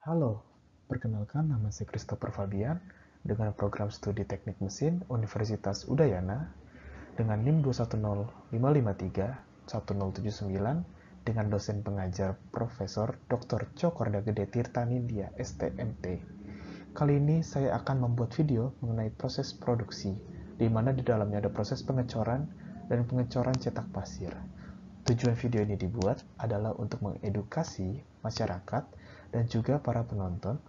Halo, perkenalkan nama saya Christopher Fabian dengan program studi Teknik Mesin Universitas Udayana dengan NIM 210553109 dengan dosen pengajar Profesor Dr. Cokordagede Tirta Nindya, STMT. Kali ini saya akan membuat video mengenai proses produksi, di mana di dalamnya ada proses pengecoran dan pengecoran cetak pasir. Tujuan video ini dibuat adalah untuk mengedukasi masyarakat dan juga para penonton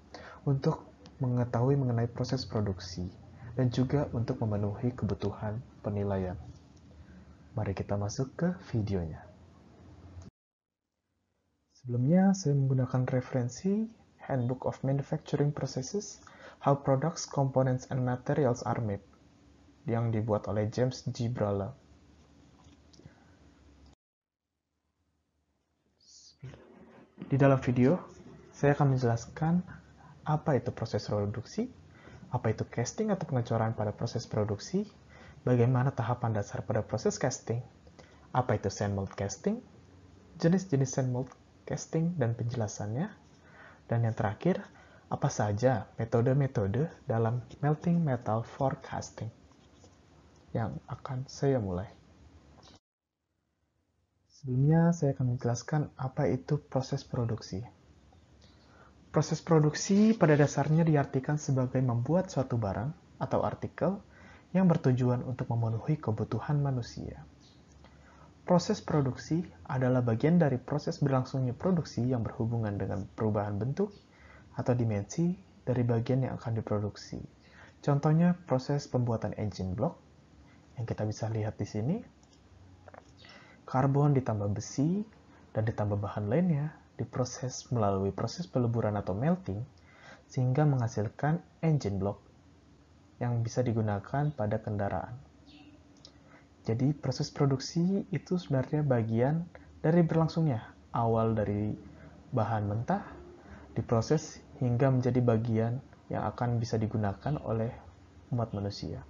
untuk mengetahui mengenai proses produksi dan juga untuk memenuhi kebutuhan penilaian. Mari kita masuk ke videonya. Sebelumnya, saya menggunakan referensi Handbook of Manufacturing Processes, How Products, Components, and Materials Are Made, yang dibuat oleh James G. Bralla. Di dalam video, saya akan menjelaskan apa itu proses produksi, apa itu casting atau pengecoran pada proses produksi, bagaimana tahapan dasar pada proses casting, apa itu sand mold casting, jenis-jenis sand mold casting dan penjelasannya, dan yang terakhir, apa saja metode-metode dalam melting metal for casting yang akan saya mulai. Sebelumnya, saya akan menjelaskan apa itu proses produksi. Proses produksi pada dasarnya diartikan sebagai membuat suatu barang atau artikel yang bertujuan untuk memenuhi kebutuhan manusia. Proses produksi adalah bagian dari proses berlangsungnya produksi yang berhubungan dengan perubahan bentuk atau dimensi dari bagian yang akan diproduksi. Contohnya proses pembuatan engine block yang kita bisa lihat di sini. Karbon ditambah besi dan ditambah bahan lainnya diproses melalui proses peleburan atau melting sehingga menghasilkan engine block yang bisa digunakan pada kendaraan. Jadi proses produksi itu sebenarnya bagian dari berlangsungnya, awal dari bahan mentah diproses hingga menjadi bagian yang akan bisa digunakan oleh umat manusia.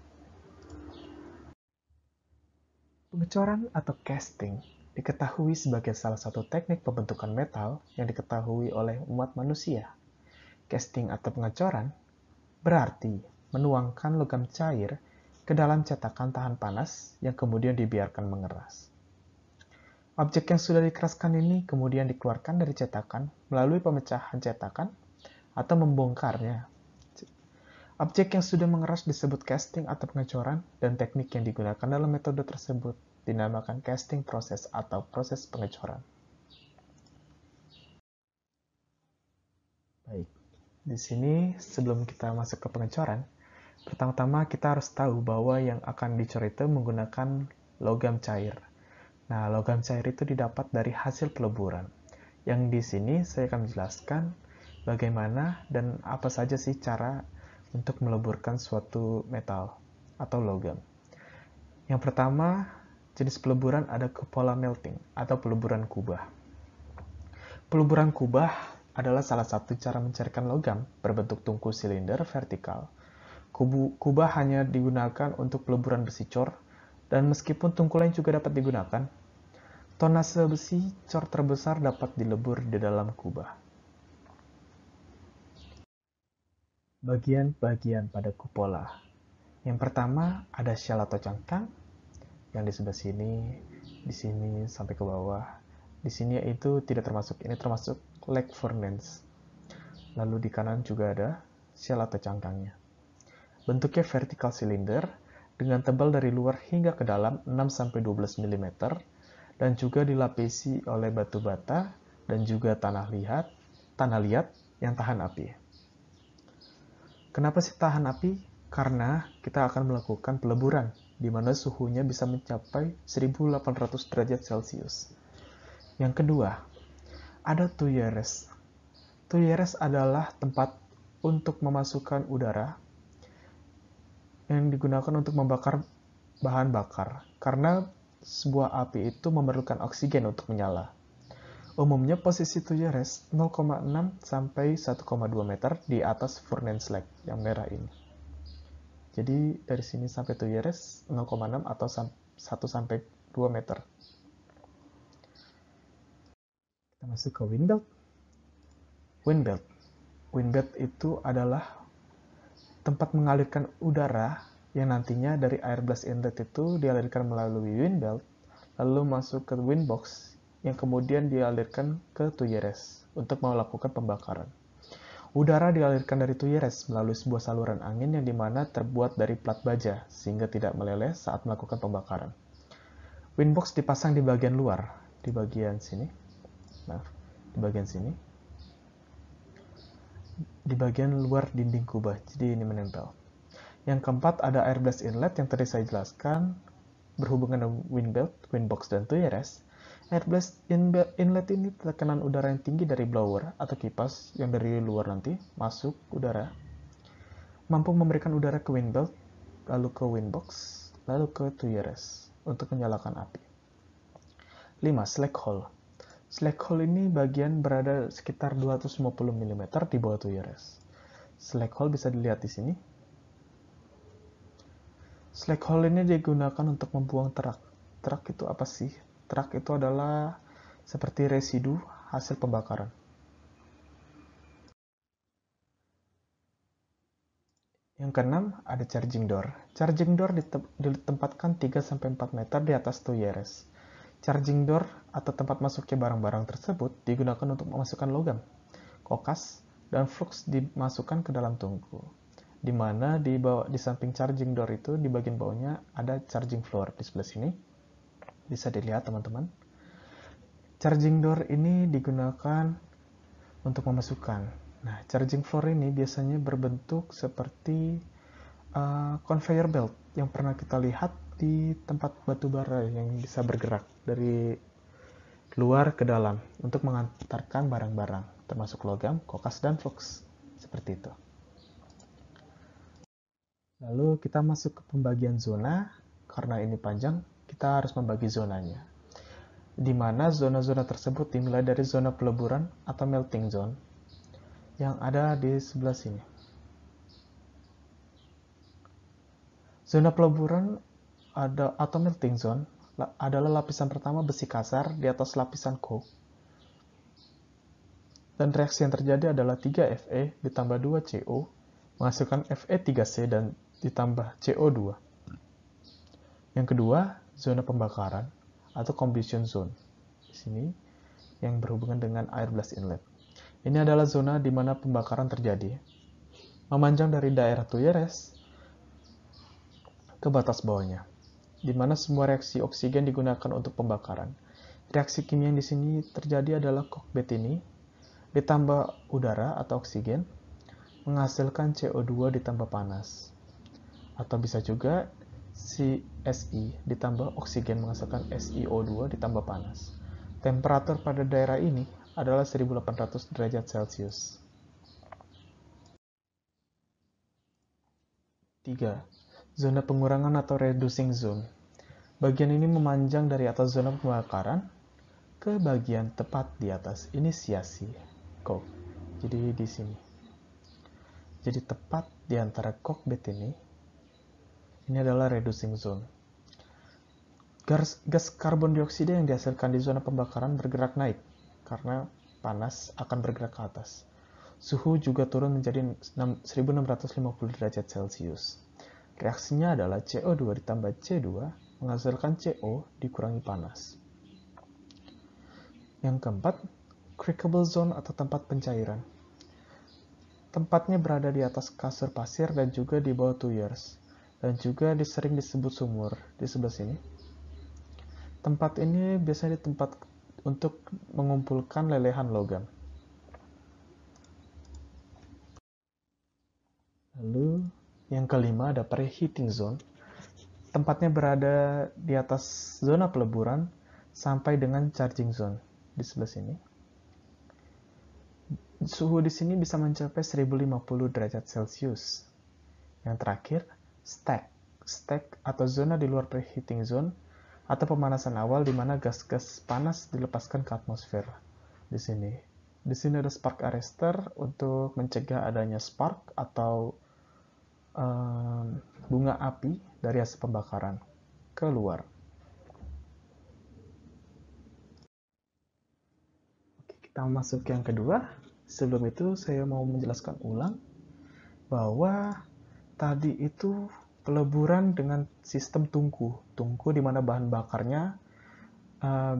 Pengecoran atau casting diketahui sebagai salah satu teknik pembentukan metal yang diketahui oleh umat manusia. Casting atau pengecoran berarti menuangkan logam cair ke dalam cetakan tahan panas yang kemudian dibiarkan mengeras. Objek yang sudah dikeraskan ini kemudian dikeluarkan dari cetakan melalui pemecahan cetakan atau membongkarnya. Objek yang sudah mengeras disebut casting atau pengecoran, dan teknik yang digunakan dalam metode tersebut dinamakan casting proses atau proses pengecoran. Baik, di sini sebelum kita masuk ke pengecoran, pertama-tama kita harus tahu bahwa yang akan dicor itu menggunakan logam cair. Nah, logam cair itu didapat dari hasil peleburan. Yang di sini saya akan menjelaskan bagaimana dan apa saja sih cara untuk meleburkan suatu metal atau logam. Yang pertama, jenis peleburan ada cupola melting atau peleburan kubah. Peleburan kubah adalah salah satu cara mencairkan logam berbentuk tungku silinder vertikal. Kubah hanya digunakan untuk peleburan besi cor, dan meskipun tungku lain juga dapat digunakan, tonase besi cor terbesar dapat dilebur di dalam kubah. Bagian-bagian pada kupola. Yang pertama ada shell atau cangkang yang di sebelah sini, di sini sampai ke bawah. Di sini itu tidak termasuk, ini termasuk leg furnace. Lalu di kanan juga ada shell atau cangkangnya. Bentuknya vertikal silinder dengan tebal dari luar hingga ke dalam 6-12 mm dan juga dilapisi oleh batu bata dan juga tanah liat yang tahan api. Kenapa sih tahan api? Karena kita akan melakukan peleburan, di mana suhunya bisa mencapai 1800 derajat Celcius. Yang kedua, ada tuyeres. Tuyeres adalah tempat untuk memasukkan udara yang digunakan untuk membakar bahan bakar, karena sebuah api itu memerlukan oksigen untuk menyala. Umumnya posisi tuyeres 0,6 sampai 1,2 meter di atas furnace leg yang merah ini. Jadi dari sini sampai tuyeres 0,6 atau 1 sampai 2 meter. Kita masuk ke wind belt. Wind belt itu adalah tempat mengalirkan udara yang nantinya dari air blast inlet itu dialirkan melalui wind belt, lalu masuk ke wind box yang kemudian dialirkan ke tuyeres untuk melakukan pembakaran. Udara dialirkan dari tuyeres melalui sebuah saluran angin yang dimana terbuat dari plat baja sehingga tidak meleleh saat melakukan pembakaran. Windbox dipasang di bagian luar, di bagian sini. Di bagian sini. Di bagian luar dinding kubah, jadi ini menempel. Yang keempat ada air blast inlet yang tadi saya jelaskan berhubungan dengan wind belt, windbox, dan tuyeres. Air blast inlet ini tekanan udara yang tinggi dari blower atau kipas yang dari luar nanti masuk udara, mampu memberikan udara ke wind belt, lalu ke windbox, lalu ke tuyeres untuk menyalakan api. 5. Slack hole. Slack hole ini bagian berada sekitar 250 mm di bawah tuyeres. Slack hole bisa dilihat di sini. Slack hole ini digunakan untuk membuang terak. Terak itu apa sih? Terak itu adalah seperti residu hasil pembakaran. Yang keenam, ada charging door. Charging door ditempatkan 3-4 meter di atas tuyeres. Charging door atau tempat masuknya barang-barang tersebut digunakan untuk memasukkan logam, kokas, dan flux dimasukkan ke dalam tungku. Di mana di samping charging door itu di bagian bawahnya ada charging floor di sebelah sini. Bisa dilihat teman-teman. Charging door ini digunakan untuk memasukkan. Nah, charging floor ini biasanya berbentuk seperti conveyor belt yang pernah kita lihat di tempat batu bara yang bisa bergerak dari luar ke dalam untuk mengantarkan barang-barang termasuk logam, kokas, dan flux seperti itu. Lalu kita masuk ke pembagian zona. Karena ini panjang, kita harus membagi zonanya, di mana zona-zona tersebut dimulai dari zona peleburan atau melting zone yang ada di sebelah sini. Zona peleburan atau melting zone adalah lapisan pertama besi kasar di atas lapisan coke. Dan reaksi yang terjadi adalah 3Fe ditambah 2Co menghasilkan Fe3C dan ditambah CO2. Yang kedua, zona pembakaran atau combustion zone. Di sini yang berhubungan dengan air blast inlet. Ini adalah zona di mana pembakaran terjadi, memanjang dari daerah tuyeres ke batas bawahnya, di mana semua reaksi oksigen digunakan untuk pembakaran. Reaksi kimia yang di sini terjadi adalah coke ini ditambah udara atau oksigen menghasilkan CO2 ditambah panas. Atau bisa juga Si ditambah oksigen menghasilkan SiO2 ditambah panas. Temperatur pada daerah ini adalah 1800 derajat Celcius. 3. Zona pengurangan atau reducing zone. Bagian ini memanjang dari atas zona pembakaran ke bagian tepat di atas inisiasi coke. Jadi di sini. Jadi tepat di antara cockpit ini adalah reducing zone. Gas karbon dioksida yang dihasilkan di zona pembakaran bergerak naik karena panas akan bergerak ke atas. Suhu juga turun menjadi 1650 derajat Celcius. Reaksinya adalah CO2 ditambah C2 menghasilkan CO dikurangi panas. Yang keempat, crackable zone atau tempat pencairan. Tempatnya berada di atas kasur pasir dan juga di bawah tuyeres, dan juga sering disebut sumur di sebelah sini. Tempat ini biasanya tempat untuk mengumpulkan lelehan logam. Lalu yang kelima ada preheating zone. Tempatnya berada di atas zona peleburan sampai dengan charging zone di sebelah sini. Suhu di sini bisa mencapai 1050 derajat Celcius. Yang terakhir, stack atau zona di luar preheating zone atau pemanasan awal di mana gas-gas panas dilepaskan ke atmosfer. Di sini ada spark arrestor untuk mencegah adanya spark atau bunga api dari hasil pembakaran keluar. Oke, kita masuk yang kedua, Sebelum itu saya mau menjelaskan ulang bahwa tadi itu peleburan dengan sistem tungku. Tungku di mana bahan bakarnya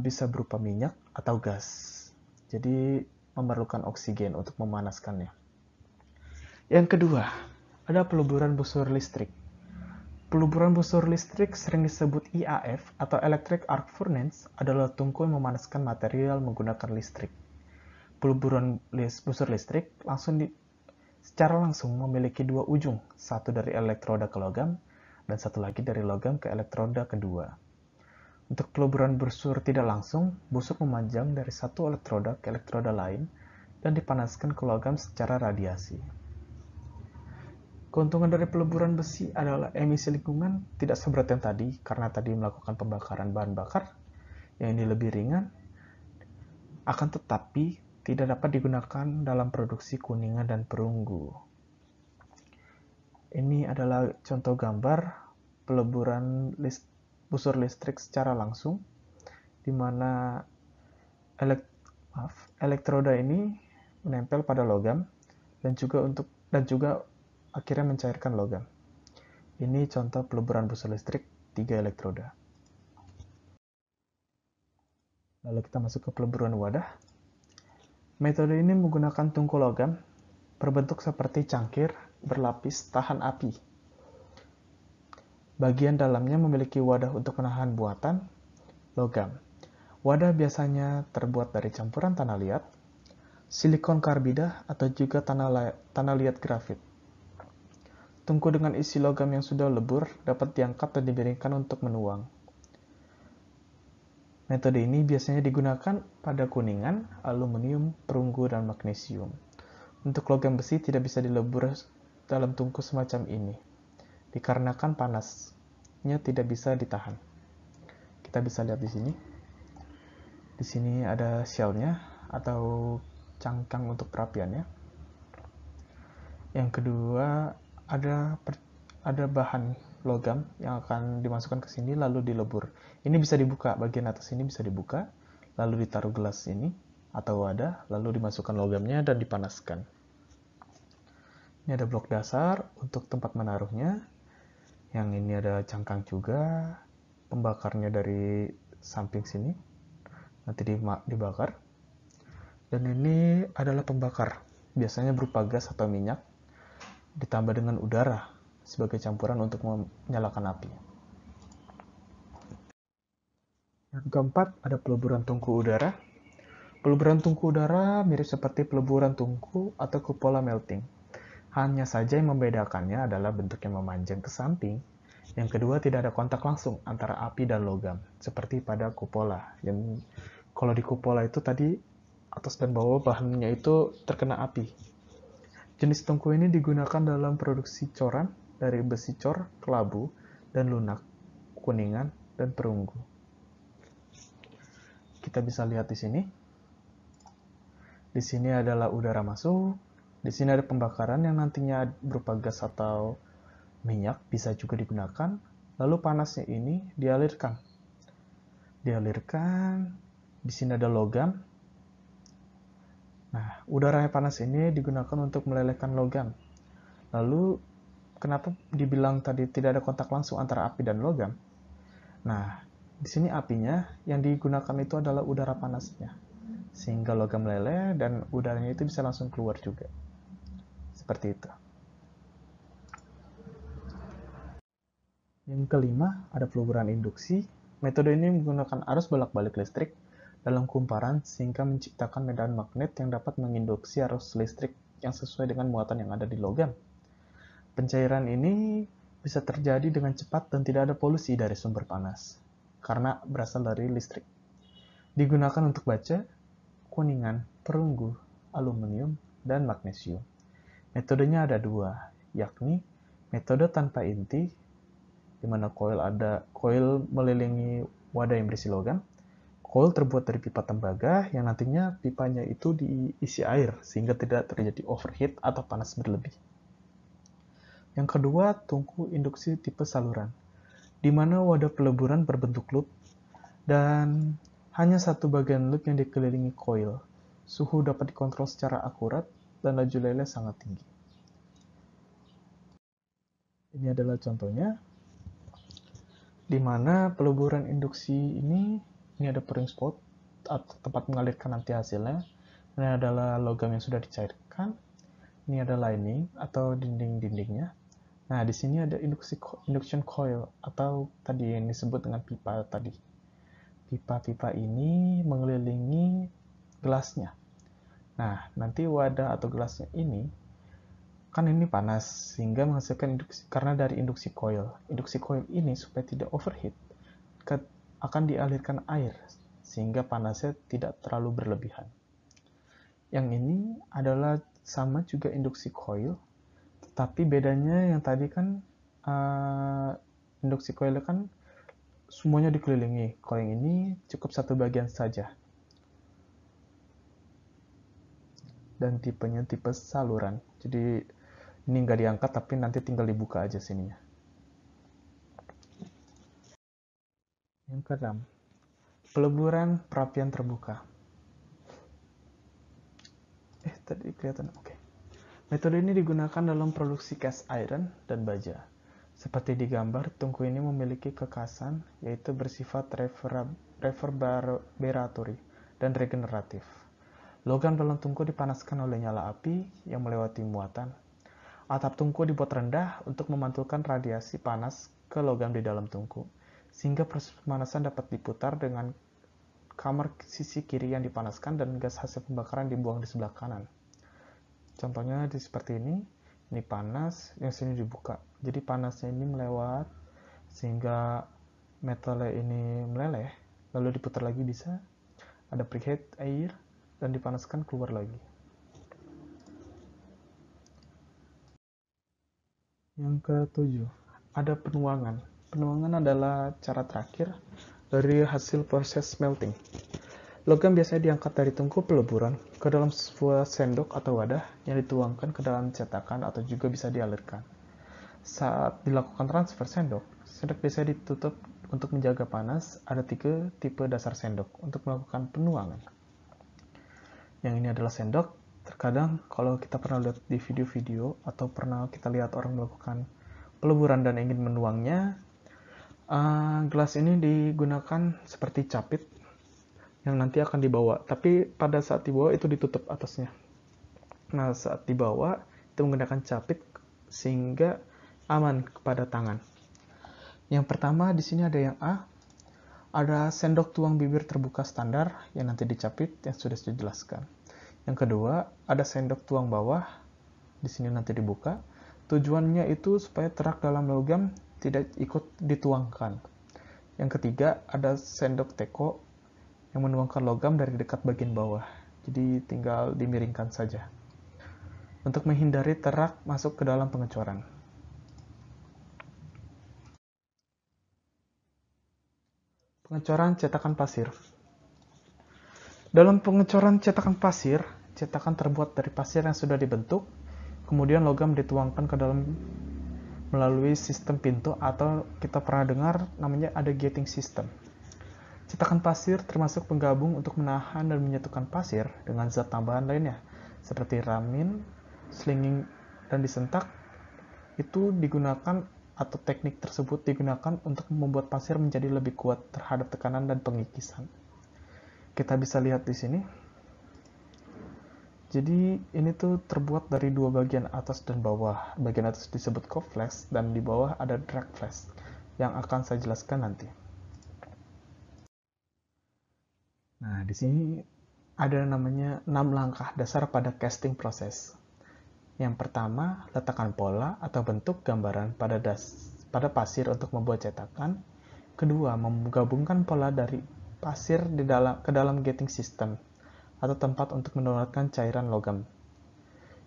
bisa berupa minyak atau gas. Jadi memerlukan oksigen untuk memanaskannya. Yang kedua, ada peleburan busur listrik. Peleburan busur listrik sering disebut EAF atau Electric Arc Furnace adalah tungku yang memanaskan material menggunakan listrik. Peleburan busur listrik secara langsung memiliki dua ujung, satu dari elektroda ke logam dan satu lagi dari logam ke elektroda kedua. Untuk peleburan busur tidak langsung, busur memanjang dari satu elektroda ke elektroda lain dan dipanaskan ke logam secara radiasi. Keuntungan dari peleburan besi adalah emisi lingkungan tidak seberat yang tadi, karena tadi melakukan pembakaran bahan bakar, yang ini lebih ringan, akan tetapi tidak dapat digunakan dalam produksi kuningan dan perunggu. Ini adalah contoh gambar peleburan busur listrik secara langsung, di mana elektroda ini menempel pada logam dan juga akhirnya mencairkan logam. Ini contoh peleburan busur listrik 3 elektroda. Lalu kita masuk ke peleburan wadah. Metode ini menggunakan tungku logam berbentuk seperti cangkir berlapis tahan api. Bagian dalamnya memiliki wadah untuk menahan buatan logam. Wadah biasanya terbuat dari campuran tanah liat, silikon karbida, atau juga tanah liat grafit. Tungku dengan isi logam yang sudah lebur dapat diangkat dan dimiringkan untuk menuang. Metode ini biasanya digunakan pada kuningan, aluminium, perunggu, dan magnesium. Untuk logam besi tidak bisa dilebur dalam tungku semacam ini, dikarenakan panasnya tidak bisa ditahan. Kita bisa lihat di sini. Di sini ada shell-nya atau cangkang untuk perapiannya. Yang kedua, ada bahan logam yang akan dimasukkan ke sini lalu dilebur. Ini bisa dibuka, bagian atas ini bisa dibuka, lalu ditaruh gelas ini atau wadah, lalu dimasukkan logamnya dan dipanaskan. Ini ada blok dasar untuk tempat menaruhnya. Yang ini ada cangkang juga, pembakarnya dari samping sini, nanti dibakar. Dan ini adalah pembakar, biasanya berupa gas atau minyak, ditambah dengan udara sebagai campuran untuk menyalakan api. Yang keempat, ada peleburan tungku udara. Peleburan tungku udara mirip seperti peleburan tungku atau kupola melting. Hanya saja yang membedakannya adalah bentuk yang memanjang ke samping. Yang kedua, tidak ada kontak langsung antara api dan logam, seperti pada kupola. Yang kalau di kupola itu tadi atas dan bawah bahannya itu terkena api. Jenis tungku ini digunakan dalam produksi coran dari besi cor, kelabu, dan lunak, kuningan, dan perunggu. Kita bisa lihat di sini. Di sini adalah udara masuk. Di sini ada pembakaran yang nantinya berupa gas atau minyak, bisa juga digunakan. Lalu panasnya ini dialirkan. Di sini ada logam. Nah, udara yang panas ini digunakan untuk melelehkan logam. Lalu, kenapa dibilang tadi tidak ada kontak langsung antara api dan logam? Nah, di sini apinya yang digunakan itu adalah udara panasnya, sehingga logam meleleh dan udaranya itu bisa langsung keluar juga. Seperti itu. Yang kelima, ada peleburan induksi. Metode ini menggunakan arus bolak-balik listrik dalam kumparan sehingga menciptakan medan magnet yang dapat menginduksi arus listrik yang sesuai dengan muatan yang ada di logam. Pencairan ini bisa terjadi dengan cepat dan tidak ada polusi dari sumber panas, karena berasal dari listrik. Digunakan untuk baja, kuningan, perunggu, aluminium, dan magnesium. Metodenya ada dua, yakni metode tanpa inti, di mana koil melilingi wadah yang berisi logam. Koil terbuat dari pipa tembaga yang nantinya pipanya itu diisi air sehingga tidak terjadi overheat atau panas berlebih. Yang kedua, tungku induksi tipe saluran, di mana wadah peleburan berbentuk loop dan hanya satu bagian loop yang dikelilingi koil. suhu dapat dikontrol secara akurat, dan laju leleh sangat tinggi. Ini adalah contohnya, di mana peleburan induksi ini ada pouring spot, atau tempat mengalirkan nanti hasilnya. Ini adalah logam yang sudah dicairkan. Ini ada lining atau dinding-dindingnya. Nah, di sini ada induction coil, atau tadi yang disebut dengan pipa tadi. Pipa-pipa ini mengelilingi gelasnya. Nah, nanti wadah atau gelasnya ini kan ini panas sehingga menghasilkan induksi, karena dari induksi coil. Induksi coil ini supaya tidak overheat akan dialirkan air sehingga panasnya tidak terlalu berlebihan. Yang ini adalah sama juga induksi coil, tetapi bedanya yang tadi kan induksi coil kan semuanya dikelilingi. Kalau yang ini cukup satu bagian saja. Dan tipenya tipe saluran. Jadi ini nggak diangkat tapi nanti tinggal dibuka aja sininya. Yang keenam, peleburan perapian terbuka. Tadi kelihatan, oke. Metode ini digunakan dalam produksi cast iron dan baja. Seperti di gambar, tungku ini memiliki kekasan, yaitu bersifat reverberatory dan regeneratif. Logam dalam tungku dipanaskan oleh nyala api yang melewati muatan. Atap tungku dibuat rendah untuk memantulkan radiasi panas ke logam di dalam tungku, sehingga proses pemanasan dapat diputar dengan kamar sisi kiri yang dipanaskan dan gas hasil pembakaran dibuang di sebelah kanan. Contohnya seperti ini panas, yang sini dibuka. Jadi panasnya ini melewat, sehingga metalnya ini meleleh, lalu diputar lagi bisa, ada preheat air, dan dipanaskan keluar lagi. Yang ketujuh, ada penuangan. Penuangan adalah cara terakhir dari hasil proses smelting. Logam biasanya diangkat dari tungku peleburan ke dalam sebuah sendok atau wadah yang dituangkan ke dalam cetakan atau juga bisa dialirkan. Saat dilakukan transfer sendok biasanya ditutup untuk menjaga panas. Ada 3 tipe dasar sendok untuk melakukan penuangan. Yang ini adalah sendok. Terkadang kalau kita pernah lihat di video-video atau pernah kita lihat orang melakukan peleburan dan ingin menuangnya, gelas ini digunakan seperti capit yang nanti akan dibawa. Tapi pada saat dibawa itu ditutup atasnya. Nah, saat dibawa itu menggunakan capit sehingga aman kepada tangan. Yang pertama di sini ada yang A, ada sendok tuang bibir terbuka standar yang nanti dicapit yang sudah dijelaskan. Yang kedua, ada sendok tuang bawah, di sini nanti dibuka. Tujuannya itu supaya terak dalam logam tidak ikut dituangkan. Yang ketiga, ada sendok teko yang menuangkan logam dari dekat bagian bawah. Jadi tinggal dimiringkan saja. Untuk menghindari terak masuk ke dalam pengecoran. Pengecoran cetakan pasir. Dalam pengecoran cetakan pasir, cetakan terbuat dari pasir yang sudah dibentuk, kemudian logam dituangkan ke dalam melalui sistem pintu atau kita pernah dengar namanya ada gating system. Cetakan pasir termasuk penggabung untuk menahan dan menyatukan pasir dengan zat tambahan lainnya, seperti ramin, slinging, dan disentak. Itu digunakan atau teknik tersebut digunakan untuk membuat pasir menjadi lebih kuat terhadap tekanan dan pengikisan. Kita bisa lihat di sini. Jadi ini tuh terbuat dari 2 bagian atas dan bawah. Bagian atas disebut cold flash dan di bawah ada drag flash yang akan saya jelaskan nanti. Nah, di sini ada namanya 6 langkah dasar pada casting proses. Yang pertama, letakkan pola atau bentuk gambaran pada pasir untuk membuat cetakan. Kedua, menggabungkan pola dari pasir ke dalam gating system atau tempat untuk mendonorkan cairan logam.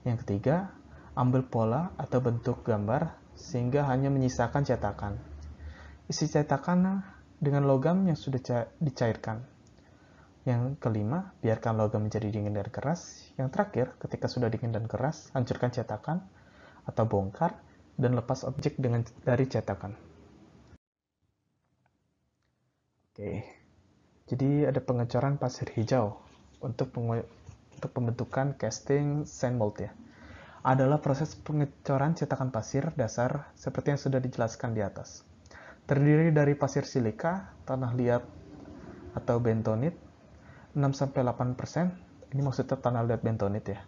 Yang ketiga, ambil pola atau bentuk gambar sehingga hanya menyisakan cetakan. Isi cetakan dengan logam yang sudah dicairkan. Yang kelima, biarkan logam menjadi dingin dan keras. Yang terakhir, ketika sudah dingin dan keras, hancurkan cetakan atau bongkar dan lepas objek dari cetakan. Oke. Jadi ada pengecoran pasir hijau untuk untuk pembentukan casting sand mold ya, adalah proses pengecoran cetakan pasir dasar seperti yang sudah dijelaskan di atas. Terdiri dari pasir silika, tanah liat atau bentonit, 6-8%, ini maksudnya tanah liat bentonit ya,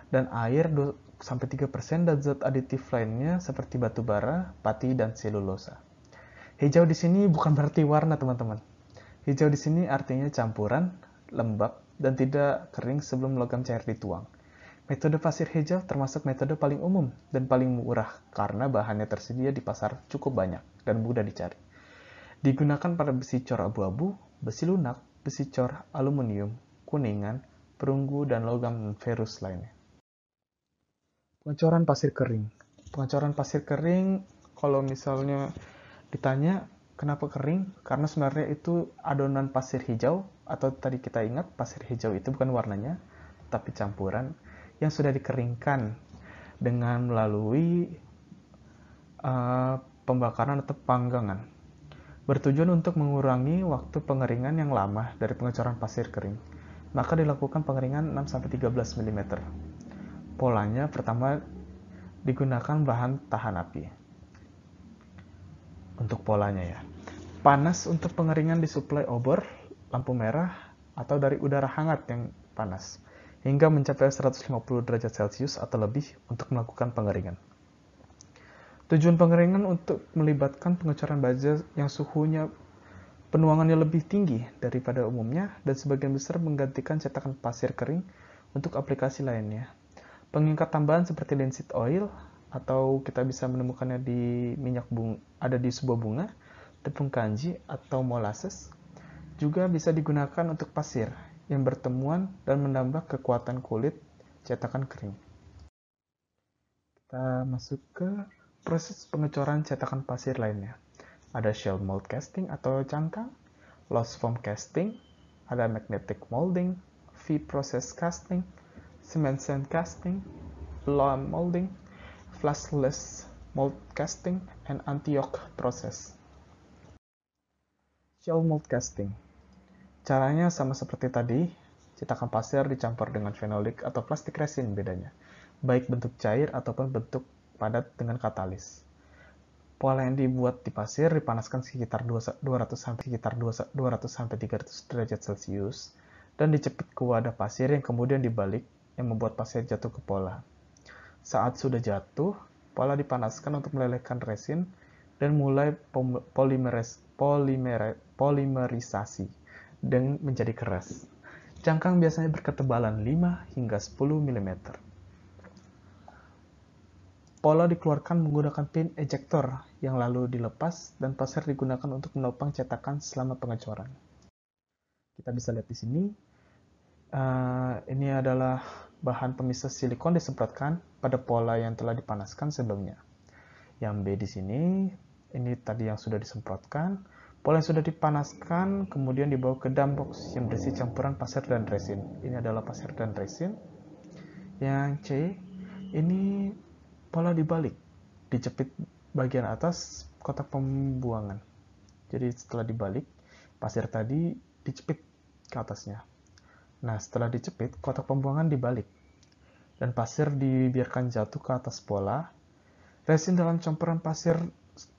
dan air 2-3% dan zat aditif lainnya seperti batu bara, pati, dan selulosa. Hijau di sini bukan berarti warna, teman-teman. Hijau di sini artinya campuran, lembab, dan tidak kering sebelum logam cair dituang. Metode pasir hijau termasuk metode paling umum dan paling murah karena bahannya tersedia di pasar cukup banyak dan mudah dicari. Digunakan pada besi cor abu-abu, besi lunak, besi cor aluminium, kuningan, perunggu, dan logam ferus lainnya. Pengecoran pasir kering. Pengecoran pasir kering, kalau misalnya ditanya kenapa kering, karena sebenarnya itu adonan pasir hijau, atau tadi kita ingat pasir hijau itu bukan warnanya, tapi campuran yang sudah dikeringkan dengan melalui pembakaran atau panggangan. Bertujuan untuk mengurangi waktu pengeringan yang lama dari pengecoran pasir kering, maka dilakukan pengeringan 6-13 mm. Polanya pertama digunakan bahan tahan api. Untuk polanya ya, panas untuk pengeringan disuplai obor, lampu merah, atau dari udara hangat yang panas, hingga mencapai 150 derajat Celcius atau lebih untuk melakukan pengeringan. Tujuan pengeringan untuk melibatkan pengecoran baja yang suhunya penuangannya lebih tinggi daripada umumnya dan sebagian besar menggantikan cetakan pasir kering untuk aplikasi lainnya. Pengikat tambahan seperti linseed oil atau kita bisa menemukannya di minyak bunga, ada di sebuah bunga, tepung kanji atau molasses, juga bisa digunakan untuk pasir yang bertemuan dan menambah kekuatan kulit cetakan kering. Kita masuk ke proses pengecoran cetakan pasir lainnya. Ada shell mold casting atau cangkang, loose foam casting, ada magnetic molding, V-process casting, cement sand casting, blown molding, flashless mold casting, and anti-yoke process. Shell mold casting. Caranya sama seperti tadi, cetakan pasir dicampur dengan fenolik atau plastik resin bedanya, baik bentuk cair ataupun bentuk padat dengan katalis. Pola yang dibuat di pasir dipanaskan sekitar 200-300 derajat Celcius dan dicepit ke wadah pasir yang kemudian dibalik yang membuat pasir jatuh ke pola. Saat sudah jatuh, pola dipanaskan untuk melelehkan resin dan mulai polimerisasi dan menjadi keras. Cangkang biasanya berketebalan 5 hingga 10 mm. Pola dikeluarkan menggunakan pin ejector yang lalu dilepas dan pasir digunakan untuk menopang cetakan selama pengecoran. Kita bisa lihat di sini, ini adalah bahan pemisah silikon disemprotkan pada pola yang telah dipanaskan sebelumnya. Yang B di sini, ini tadi yang sudah disemprotkan. Pola yang sudah dipanaskan kemudian dibawa ke dump box yang berisi campuran pasir dan resin. Ini adalah pasir dan resin. Yang C, ini pola dibalik, dijepit bagian atas kotak pembuangan. Jadi setelah dibalik, pasir tadi dijepit ke atasnya. Nah, setelah dijepit, kotak pembuangan dibalik dan pasir dibiarkan jatuh ke atas pola. Resin dalam campuran pasir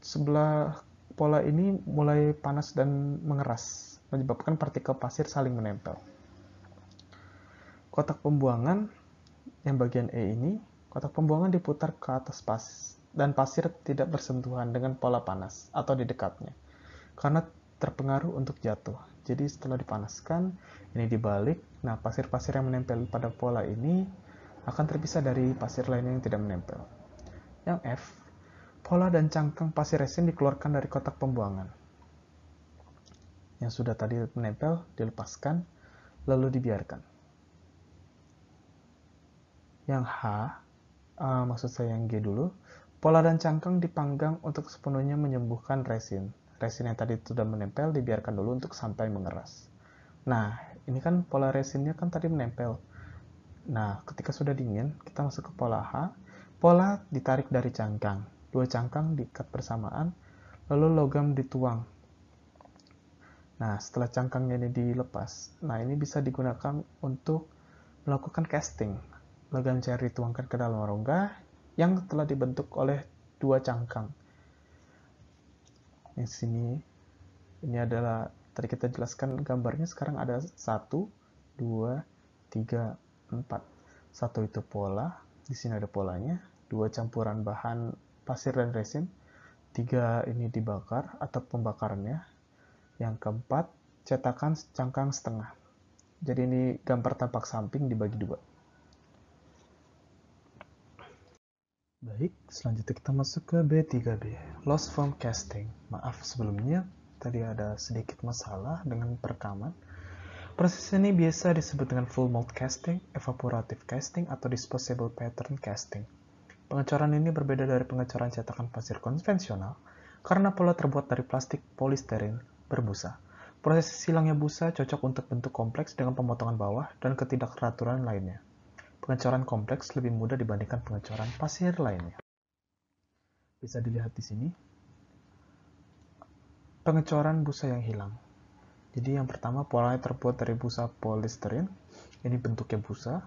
sebelah pola ini mulai panas dan mengeras, menyebabkan partikel pasir saling menempel. Kotak pembuangan yang bagian E ini, kotak pembuangan diputar ke atas dan pasir tidak bersentuhan dengan pola panas atau di dekatnya, karena terpengaruh untuk jatuh. Jadi setelah dipanaskan, ini dibalik, nah pasir-pasir yang menempel pada pola ini akan terpisah dari pasir lainnya yang tidak menempel. Yang F, pola dan cangkang pasir resin dikeluarkan dari kotak pembuangan. Yang sudah tadi menempel, dilepaskan, lalu dibiarkan. Yang H, maksud saya yang G dulu, pola dan cangkang dipanggang untuk sepenuhnya menyembuhkan resin. Resin yang tadi sudah menempel dibiarkan dulu untuk sampai mengeras. Nah, ini kan pola resinnya kan tadi menempel. Nah, ketika sudah dingin, kita masuk ke pola H. Pola ditarik dari cangkang. 2 cangkang diikat bersamaan, lalu logam dituang. Nah, setelah cangkangnya ini dilepas, nah ini bisa digunakan untuk melakukan casting. Logam cair dituangkan ke dalam rongga yang telah dibentuk oleh dua cangkang. Yang sini, ini adalah, tadi kita jelaskan gambarnya, sekarang ada 1, 2, 3, 4. 1 itu pola, di sini ada polanya. 2 campuran bahan pasir dan resin. 3 ini dibakar atau pembakarannya. Yang keempat, cetakan cangkang setengah. Jadi ini gambar tampak samping dibagi dua. Baik, selanjutnya kita masuk ke B3B, Lost Form Casting. Maaf sebelumnya, tadi ada sedikit masalah dengan perekaman. Proses ini biasa disebut dengan full mold casting, evaporative casting, atau disposable pattern casting. Pengecoran ini berbeda dari pengecoran cetakan pasir konvensional karena pola terbuat dari plastik polisterin berbusa. Proses silangnya busa cocok untuk bentuk kompleks dengan pemotongan bawah dan ketidakteraturan lainnya. Pengecoran kompleks lebih mudah dibandingkan pengecoran pasir lainnya. Bisa dilihat di sini. Pengecoran busa yang hilang. Jadi yang pertama polanya terbuat dari busa polisterin. Ini bentuknya busa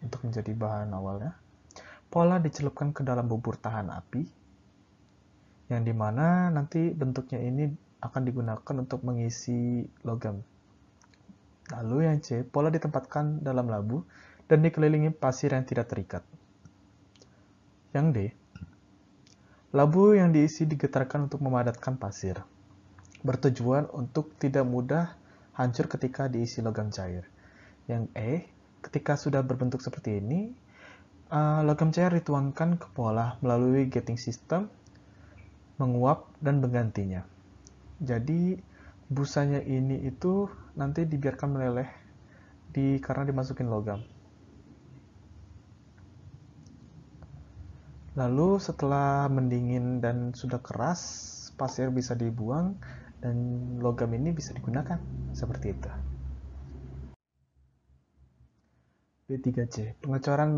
untuk menjadi bahan awalnya. Pola dicelupkan ke dalam bubur tahan api, yang dimana nanti bentuknya ini akan digunakan untuk mengisi logam. Lalu yang C, pola ditempatkan dalam labu dan dikelilingi pasir yang tidak terikat. Yang D, labu yang diisi digetarkan untuk memadatkan pasir, bertujuan untuk tidak mudah hancur ketika diisi logam cair. Yang E, ketika sudah berbentuk seperti ini, logam cair dituangkan ke pola melalui gating system, menguap dan menggantinya. Jadi busanya ini itu nanti dibiarkan meleleh karena dimasukin logam. Lalu setelah mendingin dan sudah keras, pasir bisa dibuang dan logam ini bisa digunakan seperti itu. B3C, pengecoran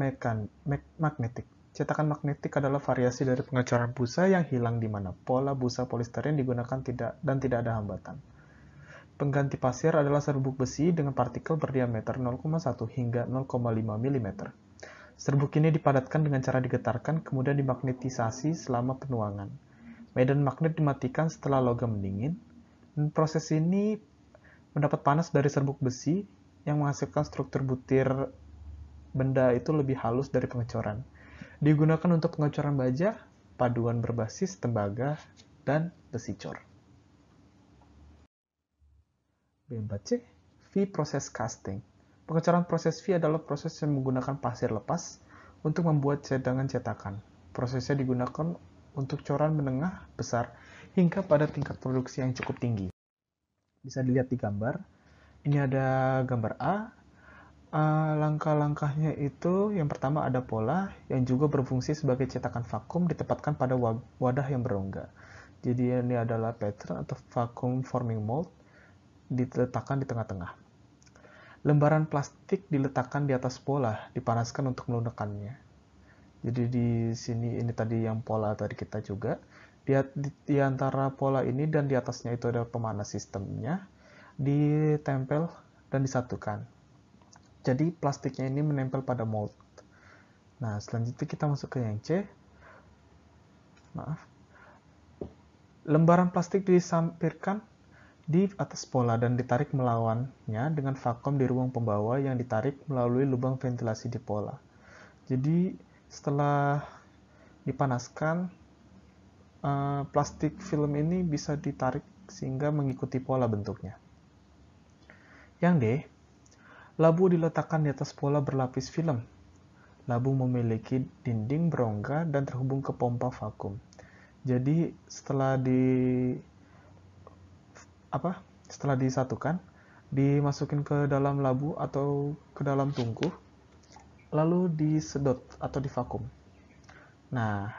magnetik. Cetakan magnetik adalah variasi dari pengecoran busa yang hilang di mana pola busa polisterin digunakan tidak ada hambatan. Pengganti pasir adalah serbuk besi dengan partikel berdiameter 0,1 hingga 0,5 mm. Serbuk ini dipadatkan dengan cara digetarkan, kemudian dimagnetisasi selama penuangan. Medan magnet dimatikan setelah logam mendingin, dan proses ini mendapat panas dari serbuk besi yang menghasilkan struktur butir benda itu lebih halus dari pengecoran. Digunakan untuk pengecoran baja, paduan berbasis tembaga, dan besi cor. B4C, V-Process Casting. Pengecoran proses V adalah proses yang menggunakan pasir lepas untuk membuat cadangan cetakan. Prosesnya digunakan untuk coran menengah, besar, hingga pada tingkat produksi yang cukup tinggi. Bisa dilihat di gambar. Ini ada gambar A. Langkah-langkahnya itu yang pertama ada pola yang juga berfungsi sebagai cetakan vakum ditempatkan pada wadah yang berongga. Jadi ini adalah pattern atau vacuum forming mold diletakkan di tengah-tengah. Lembaran plastik diletakkan di atas pola, dipanaskan untuk melunakkannya. Jadi di sini ini tadi yang pola tadi kita juga. Di antara pola ini dan di atasnya itu ada pemanas sistemnya, ditempel dan disatukan. Jadi plastiknya ini menempel pada mold. Nah, selanjutnya kita masuk ke yang C. Maaf. Lembaran plastik disampirkan di atas pola dan ditarik melawannya dengan vakum di ruang pembawa yang ditarik melalui lubang ventilasi di pola. Jadi setelah dipanaskan, plastik film ini bisa ditarik sehingga mengikuti pola bentuknya. Yang D, labu diletakkan di atas pola berlapis film. Labu memiliki dinding berongga dan terhubung ke pompa vakum. Jadi setelah disatukan, dimasukin ke dalam labu atau ke dalam tungku, lalu disedot atau divakum. Nah,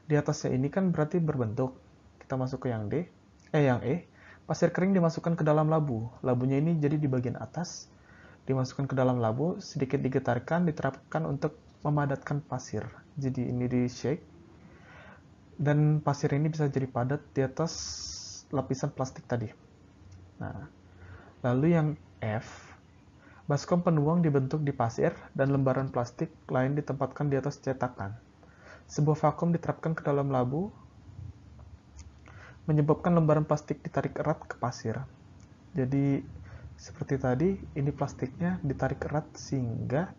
di atasnya ini kan berarti berbentuk. Kita masuk ke yang yang E. Pasir kering dimasukkan ke dalam labu. Labunya ini jadi di bagian atas, dimasukkan ke dalam labu, sedikit digetarkan, diterapkan untuk memadatkan pasir. Jadi ini di shake, dan pasir ini bisa jadi padat di atas lapisan plastik tadi. Nah, lalu yang F, Baskom penuang dibentuk di pasir dan lembaran plastik lain ditempatkan di atas cetakan. Sebuah vakum diterapkan ke dalam labu, menyebabkan lembaran plastik ditarik erat ke pasir. Jadi seperti tadi, ini plastiknya ditarik erat sehingga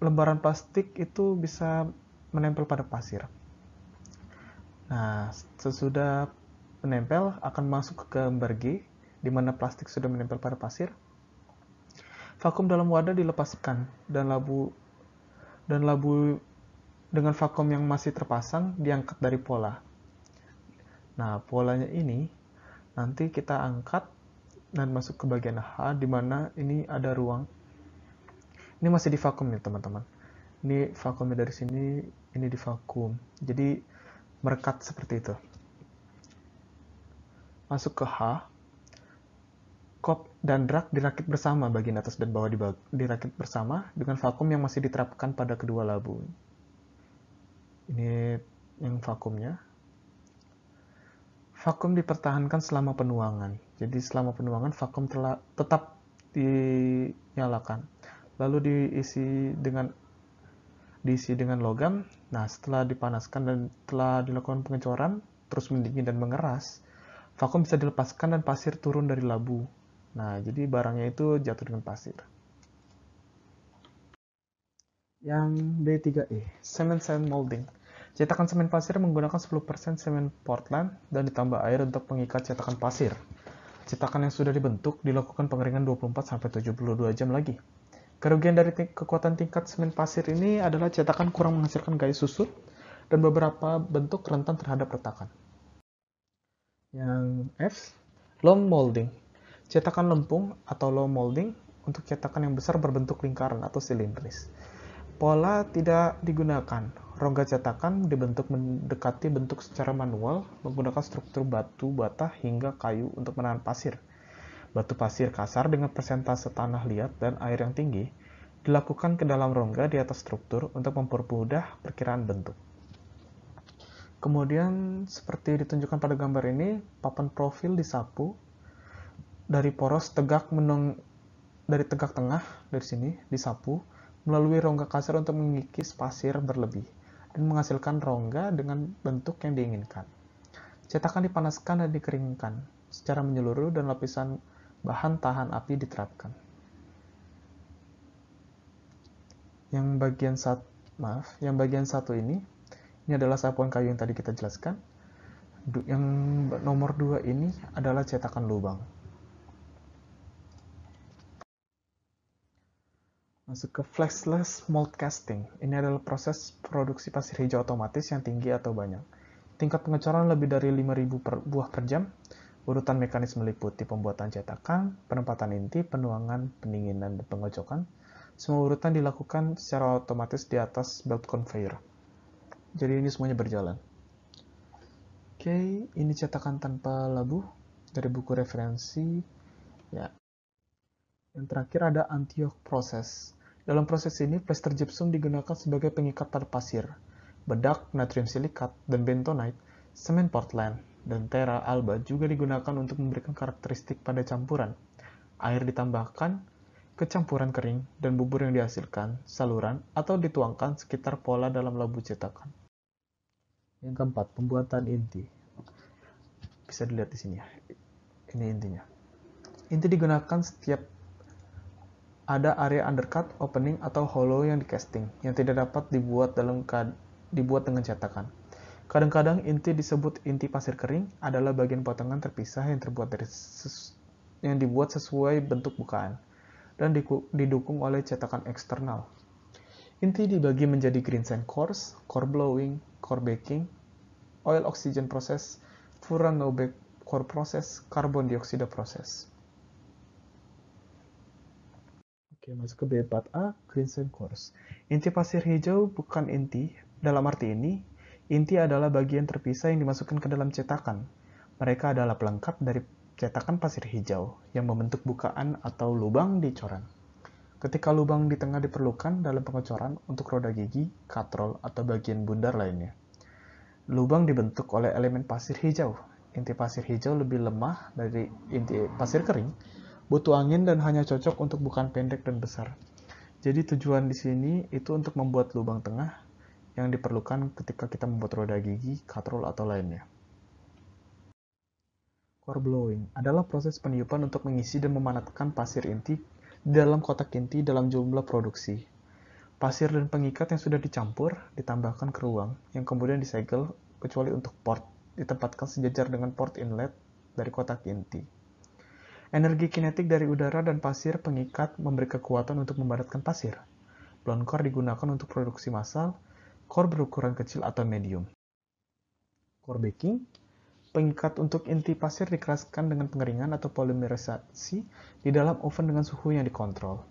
lembaran plastik itu bisa menempel pada pasir. Nah, sesudah menempel akan masuk ke gambar G, di mana plastik sudah menempel pada pasir. Vakum dalam wadah dilepaskan dan labu dengan vakum yang masih terpasang diangkat dari pola. Nah, polanya ini nanti kita angkat dan masuk ke bagian H, di mana ini ada ruang. Ini masih di vakum nih teman-teman. Ini vakumnya dari sini, ini di vakum. Jadi merekat seperti itu. Masuk ke H, kop dan rak dirakit bersama, bagian atas dan bawah dirakit bersama dengan vakum yang masih diterapkan pada kedua labu. Ini yang vakumnya. Vakum dipertahankan selama penuangan. Jadi selama penuangan vakum tetap dinyalakan. Lalu diisi dengan logam. Nah, setelah dipanaskan dan telah dilakukan pengecoran, terus mendingin dan mengeras, vakum bisa dilepaskan dan pasir turun dari labu. Nah, jadi barangnya itu jatuh dengan pasir. Yang B3E, Cement Sand Molding. Cetakan semen pasir menggunakan 10% semen Portland dan ditambah air untuk mengikat cetakan pasir. Cetakan yang sudah dibentuk dilakukan pengeringan 24-72 jam lagi. Kerugian dari kekuatan tingkat semen pasir ini adalah cetakan kurang menghasilkan gaya susut dan beberapa bentuk rentan terhadap retakan. Yang F, Loam Molding. Cetakan lempung atau loam molding untuk cetakan yang besar berbentuk lingkaran atau silindris. Pola tidak digunakan. Rongga cetakan dibentuk mendekati bentuk secara manual menggunakan struktur batu bata hingga kayu untuk menahan pasir. Batu pasir kasar dengan persentase tanah liat dan air yang tinggi dilakukan ke dalam rongga di atas struktur untuk mempermudah perkiraan bentuk. Kemudian seperti ditunjukkan pada gambar ini, papan profil disapu dari poros tegak dari tegak tengah dari sini disapu melalui rongga kasar untuk mengikis pasir berlebih dan menghasilkan rongga dengan bentuk yang diinginkan. Cetakan dipanaskan dan dikeringkan secara menyeluruh dan lapisan bahan tahan api diterapkan. Yang bagian satu ini adalah sapuan kayu yang tadi kita jelaskan. Yang nomor 2 ini adalah cetakan lubang. Masuk ke flexless mold casting. Ini adalah proses produksi pasir hijau otomatis yang tinggi atau banyak. Tingkat pengecoran lebih dari 5.000 buah per jam. Urutan mekanisme meliputi pembuatan cetakan, penempatan inti, penuangan, pendinginan, dan pengocokan. Semua urutan dilakukan secara otomatis di atas belt conveyor. Jadi ini semuanya berjalan. Oke, ini cetakan tanpa labu dari buku referensi. Ya. Yang terakhir ada Antioch Process. Dalam proses ini, plester gypsum digunakan sebagai pengikat pada pasir. Bedak, natrium silikat, dan bentonite, semen Portland, dan terra alba juga digunakan untuk memberikan karakteristik pada campuran. Air ditambahkan ke campuran kering dan bubur yang dihasilkan, saluran, atau dituangkan sekitar pola dalam labu cetakan. Yang keempat, pembuatan inti. Bisa dilihat di sini ya. Ini intinya. Inti digunakan setiap ada area undercut, opening, atau hollow yang di casting, yang tidak dapat dibuat dengan cetakan. Kadang-kadang inti disebut inti pasir kering adalah bagian potongan terpisah yang dibuat sesuai bentuk bukaan dan didukung oleh cetakan eksternal. Inti dibagi menjadi green sand cores, core blowing, core baking, oil oxygen process, Furanobe core process, karbon dioksida process. Oke, masuk ke B4A, green sand cores. Inti pasir hijau bukan inti. Dalam arti ini, inti adalah bagian terpisah yang dimasukkan ke dalam cetakan. Mereka adalah pelengkap dari cetakan pasir hijau yang membentuk bukaan atau lubang di coran. Ketika lubang di tengah diperlukan dalam pengecoran untuk roda gigi, katrol, atau bagian bundar lainnya. Lubang dibentuk oleh elemen pasir hijau. Inti pasir hijau lebih lemah dari inti pasir kering, butuh angin dan hanya cocok untuk bukaan pendek dan besar. Jadi tujuan di sini itu untuk membuat lubang tengah yang diperlukan ketika kita membuat roda gigi, katrol, atau lainnya. Core blowing adalah proses peniupan untuk mengisi dan memanatkan pasir inti di dalam kotak inti dalam jumlah produksi. Pasir dan pengikat yang sudah dicampur ditambahkan ke ruang yang kemudian disegel kecuali untuk port, ditempatkan sejajar dengan port inlet dari kotak inti. Energi kinetik dari udara dan pasir pengikat memberi kekuatan untuk memadatkan pasir. Blown core digunakan untuk produksi massal, core berukuran kecil atau medium. Core baking, pengikat untuk inti pasir dikeraskan dengan pengeringan atau polimerisasi di dalam oven dengan suhu yang dikontrol.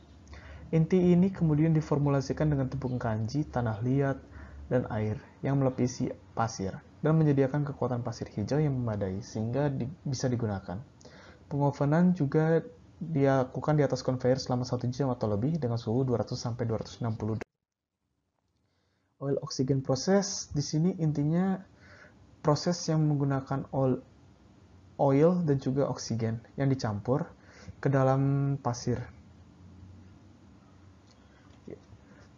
Inti ini kemudian diformulasikan dengan tepung kanji, tanah liat, dan air yang melapisi pasir dan menyediakan kekuatan pasir hijau yang memadai sehingga bisa digunakan. Pengovenan juga dilakukan di atas conveyor selama 1 jam atau lebih dengan suhu 200-260 derajat. Oil oxygen process di sini intinya proses yang menggunakan oil dan juga oksigen yang dicampur ke dalam pasir.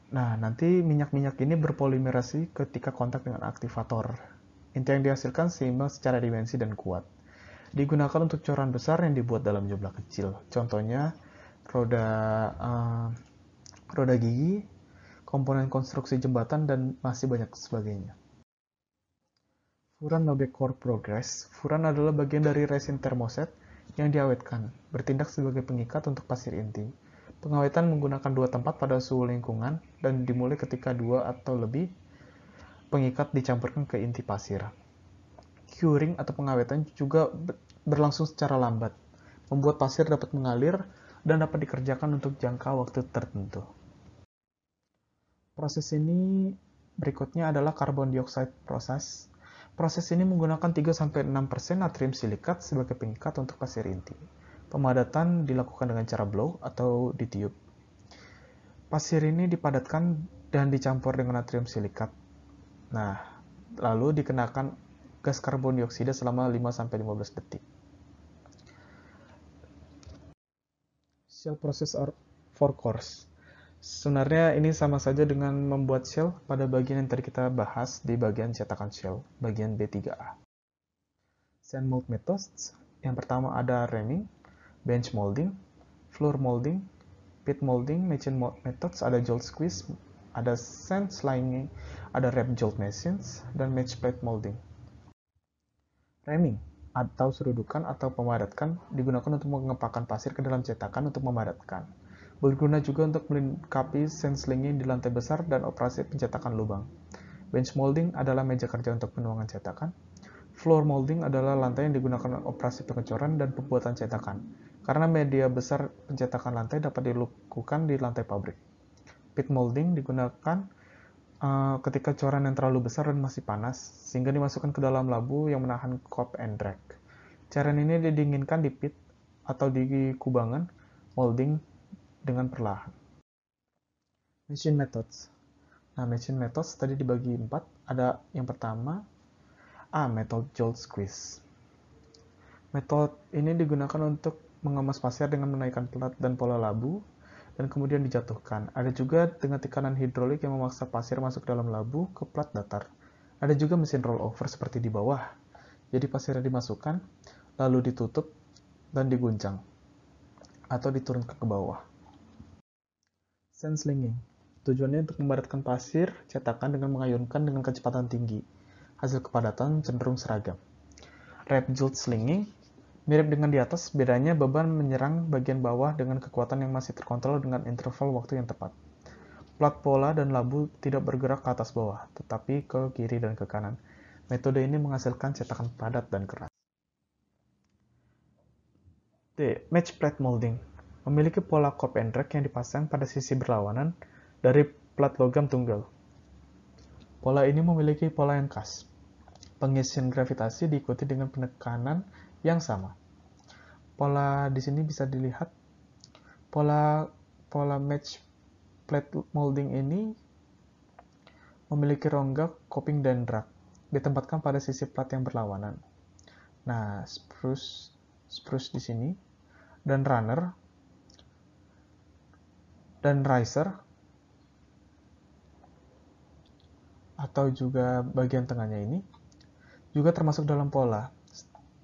Nah, nanti minyak-minyak ini berpolimerasi ketika kontak dengan aktivator. Inti yang dihasilkan seimbang secara dimensi dan kuat. Digunakan untuk coran besar yang dibuat dalam jumlah kecil. Contohnya roda gigi, komponen konstruksi jembatan, dan masih banyak sebagainya. Furan lobek core progress. Furan adalah bagian dari resin termoset yang diawetkan, bertindak sebagai pengikat untuk pasir inti. Pengawetan menggunakan 2 tempat pada suhu lingkungan dan dimulai ketika 2 atau lebih pengikat dicampurkan ke inti pasir. Curing atau pengawetan juga berlangsung secara lambat, membuat pasir dapat mengalir dan dapat dikerjakan untuk jangka waktu tertentu. Proses ini berikutnya adalah carbon dioxide process. Proses ini menggunakan 3-6% natrium silikat sebagai pengikat untuk pasir inti. Pemadatan dilakukan dengan cara blow atau ditiup. Pasir ini dipadatkan dan dicampur dengan natrium silikat. Nah, lalu dikenakan gas karbon dioksida selama 5-15 detik. Shell process for cores. Sebenarnya ini sama saja dengan membuat shell pada bagian yang tadi kita bahas di bagian cetakan shell, bagian B3A. Sand mold methods, yang pertama ada ramming, bench molding, floor molding, pit molding, machine methods, ada jolt squeeze, ada sand slinging, ada wrap jolt machines, dan match plate molding. Ramming atau serudukan atau pemadatkan digunakan untuk mengepakkan pasir ke dalam cetakan untuk memadatkan. Berguna juga untuk melengkapi sand slinging di lantai besar dan operasi pencetakan lubang. Bench molding adalah meja kerja untuk penuangan cetakan. Floor molding adalah lantai yang digunakan operasi pengecoran dan pembuatan cetakan, karena media besar pencetakan lantai dapat dilakukan di lantai pabrik. Pit molding digunakan ketika coran yang terlalu besar dan masih panas, sehingga dimasukkan ke dalam labu yang menahan cop and drag. Cairan ini didinginkan di pit atau di kubangan molding dengan perlahan. Machine methods. Nah, machine methods tadi dibagi 4. Ada yang pertama, method jolt squeeze. Metode ini digunakan untuk mengemas pasir dengan menaikkan plat dan pola labu dan kemudian dijatuhkan. Ada juga dengan tekanan hidrolik yang memaksa pasir masuk dalam labu ke plat datar. Ada juga mesin roll over seperti di bawah. Jadi pasirnya dimasukkan, lalu ditutup dan diguncang atau diturunkan ke bawah. Sand slinging. Tujuannya untuk membaratkan pasir cetakan dengan mengayunkan dengan kecepatan tinggi. Hasil kepadatan cenderung seragam. Wrap jolt slinging mirip dengan di atas, bedanya beban menyerang bagian bawah dengan kekuatan yang masih terkontrol dengan interval waktu yang tepat. Plat pola dan labu tidak bergerak ke atas bawah, tetapi ke kiri dan ke kanan. Metode ini menghasilkan cetakan padat dan keras. Match plate molding. Memiliki pola cop and drag yang dipasang pada sisi berlawanan dari plat logam tunggal. Pola ini memiliki pola yang khas. Pengisian gravitasi diikuti dengan penekanan yang sama. Pola di sini bisa dilihat. Pola match plate molding ini memiliki rongga, coping, dan drag. Ditempatkan pada sisi plat yang berlawanan. Nah, spruce di sini. dan runner, dan riser, atau juga bagian tengahnya ini, juga termasuk dalam pola.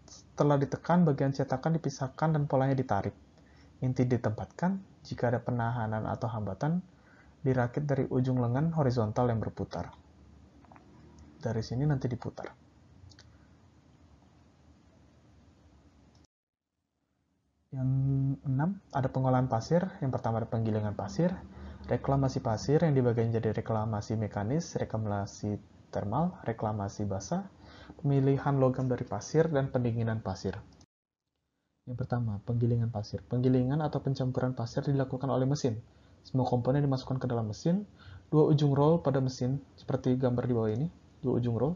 Setelah ditekan, bagian cetakan dipisahkan dan polanya ditarik. Inti ditempatkan, jika ada penahanan atau hambatan, dirakit dari ujung lengan horizontal yang berputar. Dari sini nanti diputar. Yang 6, ada pengolahan pasir. Yang pertama ada penggilingan pasir, reklamasi pasir yang dibagi jadi reklamasi mekanis, reklamasi termal, reklamasi basah, pemilihan logam dari pasir, dan pendinginan pasir. Yang pertama, penggilingan pasir. Penggilingan atau pencampuran pasir dilakukan oleh mesin. Semua komponen dimasukkan ke dalam mesin. Dua ujung roll pada mesin, seperti gambar di bawah ini. Dua ujung roll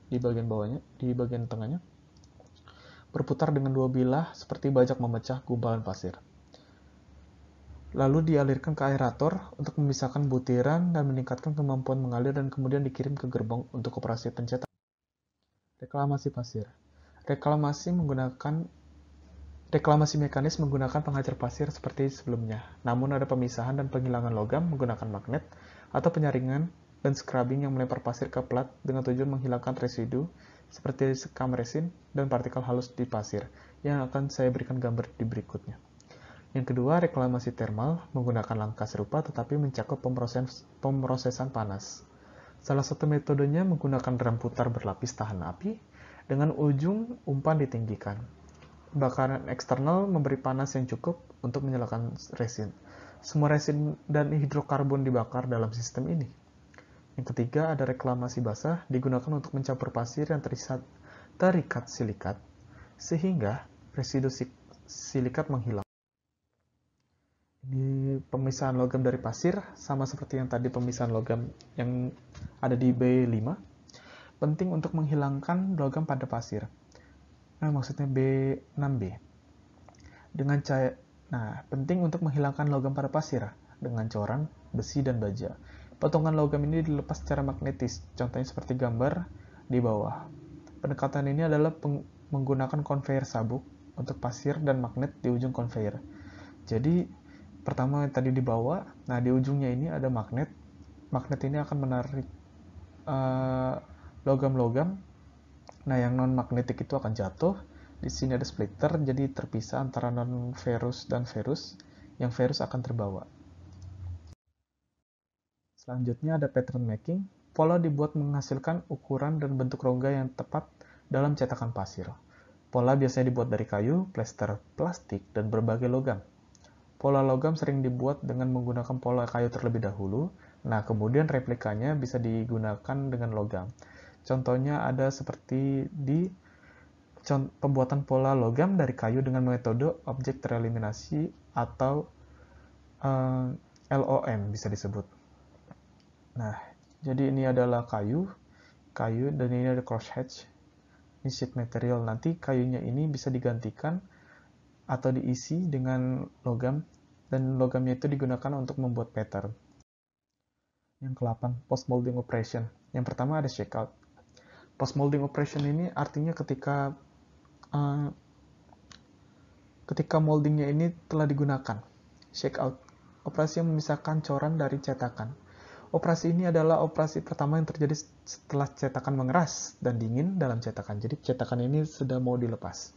di bagian bawahnya, di bagian tengahnya, berputar dengan dua bilah seperti bajak memecah gumpalan pasir. Lalu dialirkan ke aerator untuk memisahkan butiran dan meningkatkan kemampuan mengalir dan kemudian dikirim ke gerbong untuk operasi pencetakan. Reklamasi pasir. Reklamasi mekanis menggunakan penghajar pasir seperti sebelumnya, namun ada pemisahan dan penghilangan logam menggunakan magnet atau penyaringan dan scrubbing yang melempar pasir ke plat dengan tujuan menghilangkan residu seperti sekam resin dan partikel halus di pasir yang akan saya berikan gambar di berikutnya. Yang kedua, reklamasi termal menggunakan langkah serupa tetapi mencakup pemrosesan panas. Salah satu metodenya menggunakan drum putar berlapis tahan api dengan ujung umpan ditinggikan. Pembakaran eksternal memberi panas yang cukup untuk menyalakan resin. Semua resin dan hidrokarbon dibakar dalam sistem ini. Yang ketiga, ada reklamasi basah digunakan untuk mencampur pasir yang terikat silikat sehingga residu silikat menghilang. Ini pemisahan logam dari pasir, sama seperti yang tadi pemisahan logam yang ada di B5. Penting untuk menghilangkan logam pada pasir. Maksudnya B6B. Penting untuk menghilangkan logam pada pasir dengan coran, besi, dan baja. Potongan logam ini dilepas secara magnetis, contohnya seperti gambar di bawah. Pendekatan ini adalah menggunakan konveyor sabuk untuk pasir dan magnet di ujung konveyor. Jadi, pertama tadi di bawah, di ujungnya ini ada magnet. Magnet ini akan menarik logam-logam. Yang non-magnetik itu akan jatuh. Di sini ada splitter, jadi terpisah antara non-ferrous dan ferrous. Yang ferrous akan terbawa. Selanjutnya ada pattern making. Pola dibuat menghasilkan ukuran dan bentuk rongga yang tepat dalam cetakan pasir. Pola biasanya dibuat dari kayu, plester, plastik, dan berbagai logam. Pola logam sering dibuat dengan menggunakan pola kayu terlebih dahulu. Kemudian replikanya bisa digunakan dengan logam. Contohnya ada seperti di pembuatan pola logam dari kayu dengan metode objek tereliminasi atau LOM bisa disebut. Jadi ini adalah kayu dan ini ada crosshatch. Ini sheet material. Nanti kayunya ini bisa digantikan atau diisi dengan logam dan logamnya itu digunakan untuk membuat pattern. Yang ke-8, post molding operation. Yang pertama ada shakeout. Post molding operation ini artinya ketika moldingnya ini telah digunakan. Shakeout, operasi yang memisahkan coran dari cetakan. Operasi ini adalah operasi pertama yang terjadi setelah cetakan mengeras dan dingin dalam cetakan. Jadi cetakan ini sudah mau dilepas.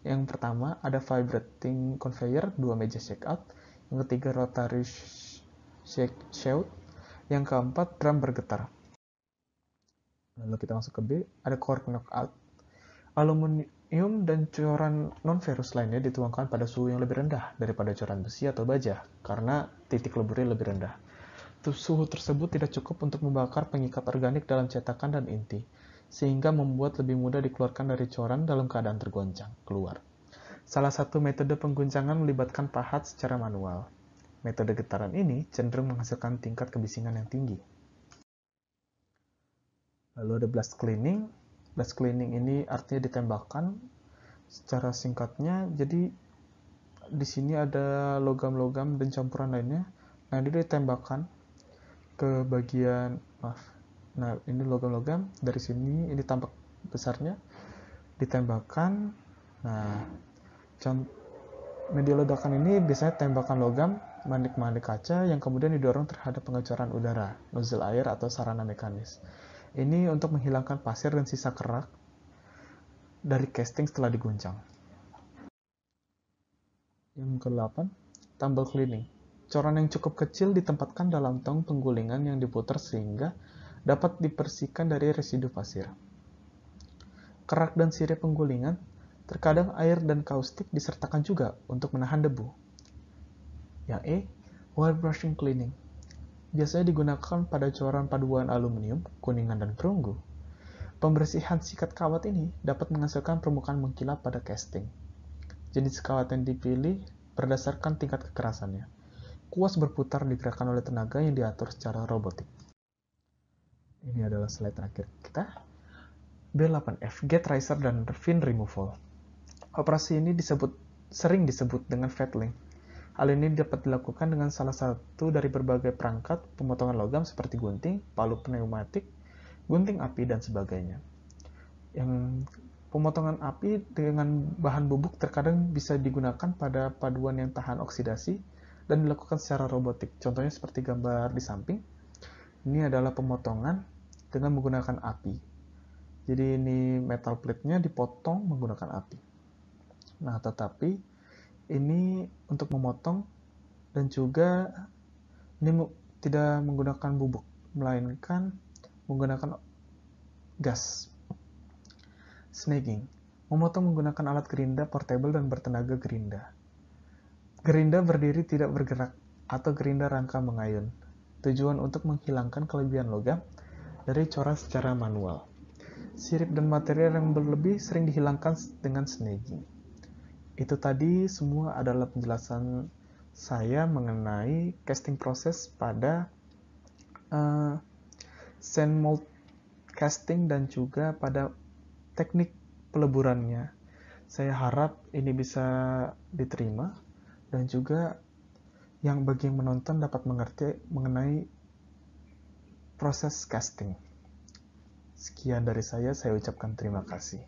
Yang pertama ada vibrating conveyor, 2 meja shakeout. Yang ketiga rotary shakeout. Yang keempat drum bergetar. Lalu kita masuk ke B, ada cork knockout. Aluminium dan coran non-ferrous lainnya dituangkan pada suhu yang lebih rendah daripada coran besi atau baja karena titik leburnya lebih rendah. Suhu tersebut tidak cukup untuk membakar pengikat organik dalam cetakan dan inti, sehingga membuat lebih mudah dikeluarkan dari coran dalam keadaan tergoncang keluar. Salah satu metode pengguncangan melibatkan pahat secara manual. Metode getaran ini cenderung menghasilkan tingkat kebisingan yang tinggi. Lalu ada blast cleaning. Blast cleaning ini artinya ditembakkan. Secara singkatnya, jadi di sini ada logam-logam dan campuran lainnya. Dia ditembakkan ke bagian ini logam-logam dari sini, ini tampak besarnya, ditembakkan. Media ledakan ini biasanya tembakan logam, manik-manik kaca yang kemudian didorong terhadap pengecoran udara, nozzle air atau sarana mekanis. Ini untuk menghilangkan pasir dan sisa kerak dari casting setelah diguncang. Yang ke-8, tumble cleaning. Coran yang cukup kecil ditempatkan dalam tong penggulingan yang diputar sehingga dapat dibersihkan dari residu pasir. Kerak dan sirip penggulingan, terkadang air dan kaustik disertakan juga untuk menahan debu. Yang E, wire brushing cleaning. Biasanya digunakan pada coran paduan aluminium, kuningan, dan perunggu. Pembersihan sikat kawat ini dapat menghasilkan permukaan mengkilap pada casting. Jenis kawat yang dipilih berdasarkan tingkat kekerasannya. Kuas berputar digerakkan oleh tenaga yang diatur secara robotik. Ini adalah slide terakhir kita. B8F, gate riser dan fin removal. Operasi ini sering disebut dengan fettling. Hal ini dapat dilakukan dengan salah satu dari berbagai perangkat pemotongan logam seperti gunting, palu pneumatik, gunting api, dan sebagainya. Yang pemotongan api dengan bahan bubuk terkadang bisa digunakan pada paduan yang tahan oksidasi dan dilakukan secara robotik. Contohnya seperti gambar di samping. Ini adalah pemotongan dengan menggunakan api. Jadi ini metal plate-nya dipotong menggunakan api. Nah, tetapi ini untuk memotong dan juga ini tidak menggunakan bubuk, melainkan menggunakan gas. Snagging, memotong menggunakan alat gerinda portable dan bertenaga gerinda. Gerinda berdiri tidak bergerak atau gerinda rangka mengayun. Tujuan untuk menghilangkan kelebihan logam dari coran secara manual. Sirip dan material yang berlebih sering dihilangkan dengan snagging. Itu tadi semua adalah penjelasan saya mengenai casting proses pada sand mold casting dan juga pada teknik peleburannya. Saya harap ini bisa diterima dan juga yang bagi yang menonton dapat mengerti mengenai proses casting. Sekian dari saya ucapkan terima kasih.